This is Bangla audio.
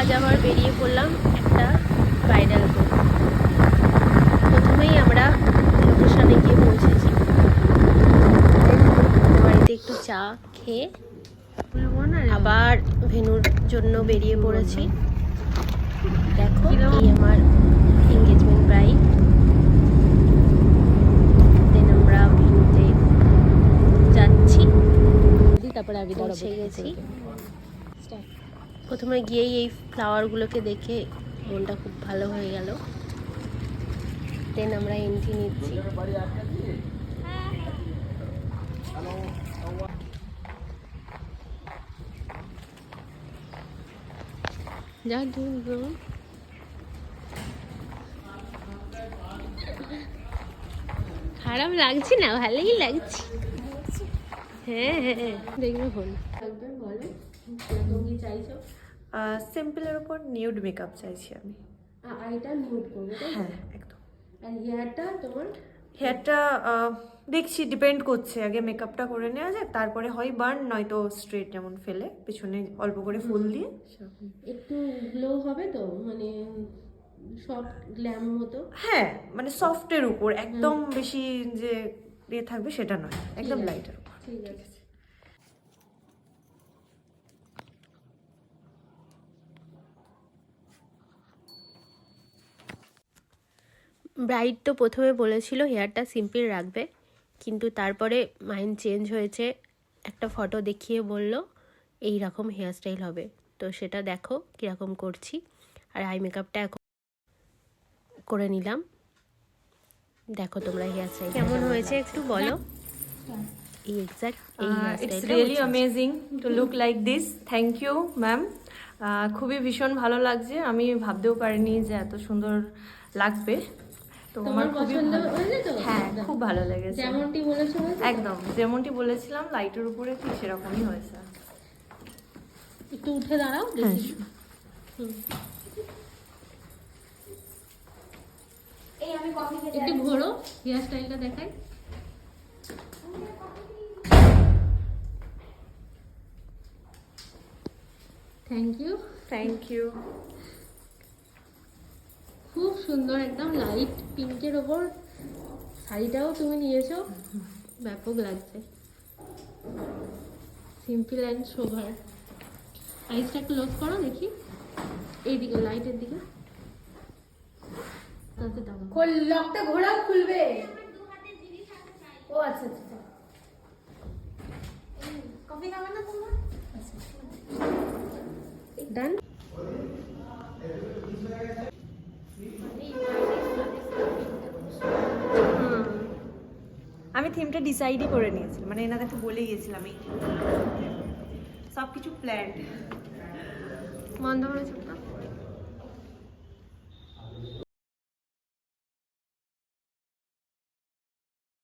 আজ আবার বেরিয়ে পড়লাম একটা ব্রাইডাল লুক। প্রথমেই আমরা লোকেশনে গিয়ে পৌঁছেছি, বাড়িতে একটু চা খেয়ে আবার ভেন্যুর জন্য বেরিয়ে পড়েছি। দেখো এই আমার এঙ্গেজমেন্ট ব্রাইড। দেন আমরা ভেন্যুতে যাচ্ছি, তারপরে আগে পৌঁছে গেছি। প্রথমে গিয়েই এই ফ্লাওয়ারগুলোকে দেখে মনটা খুব ভালো হয়ে গেল। দেন আমরা এন্ট্রি নিচ্ছি। যা খারাপ লাগছে না, ভালোই লাগছে। হ্যাঁ হ্যাঁ, দেখবে বলো কিরকম কি চাইছো? সিম্পলের উপর নিউড মেকআপ চাইছি আমি। এটা নিউড করবে? হ্যাঁ একদম। আর হেয়ারটা তোমার? হেয়ারটা দেখছি, ডিপেন্ড করছে। আগে মেকআপটা করে নেওয়া যায়, তারপরে হয় বার্ন নয়তো স্ট্রেট, যেমন ফেলে পেছনে অল্প করে ফুল দিয়ে। একটু গ্লো হবে তো, মানে সফট গ্ল্যাম মতো? হ্যাঁ, মানে সফটের উপর, একদম বেশি যে ইয়ে থাকবে সেটা নয়, একদম লাইটের উপর। ঠিক আছে। ব্রাইড তো প্রথমে বলেছিল হেয়ারটা সিম্পল রাখবে, কিন্তু তারপরে মাইন্ড চেঞ্জ হয়েছে। একটা ফটো দেখিয়ে বলল এই রকম হেয়ারস্টাইল হবে, তো সেটা দেখো কীরকম করছি। আর আই মেকআপটা এখন করে নিলাম। দেখো তোমরা হেয়ারস্টাইল কেমন হয়েছে একটু বলো। এই এক্স্যাক্ট এই it's really amazing to look like this. Thank you ma'am, খুবই ভীষণ ভালো লাগছে। আমি ভাবতেও পারিনি যে এত সুন্দর লাগবে। তো আমার পছন্দ হয়েছে তো? হ্যাঁ, খুব ভালো লেগেছে। যেমনটি বলেছো একদম যেমনটি বলেছিলাম, লাইটের উপরে ঠিক সেরকমই হয়েছে। একটু উঠে দাঁড়াও হ্যাঁ, দেখি। এই আমি কফি খেতে একটু ঘোরো, হেয়ার স্টাইলটা দেখাই। Thank you. Thank you. খুব সুন্দর, একদম লাইট পিঙ্কের ওপর শাড়িটাও তুমি নিয়েছো, ব্যাপক লাগছে। Simple and sober. আইসটা ক্লোজ করো দেখি, এইদিকে লাইটের দিকে। তাতে দাও লকটা ঘোরাও, খুলবে। ও আচ্ছা আচ্ছা, কফি খাবে না তোমার? ডান। আমি থিমটা ডিসাইডই করে নিয়েছিলাম, মানে এনাদেরকে বলে গিয়েছিলাম এই সব কিছু প্ল্যান্ড। বন্ধ করেছো না?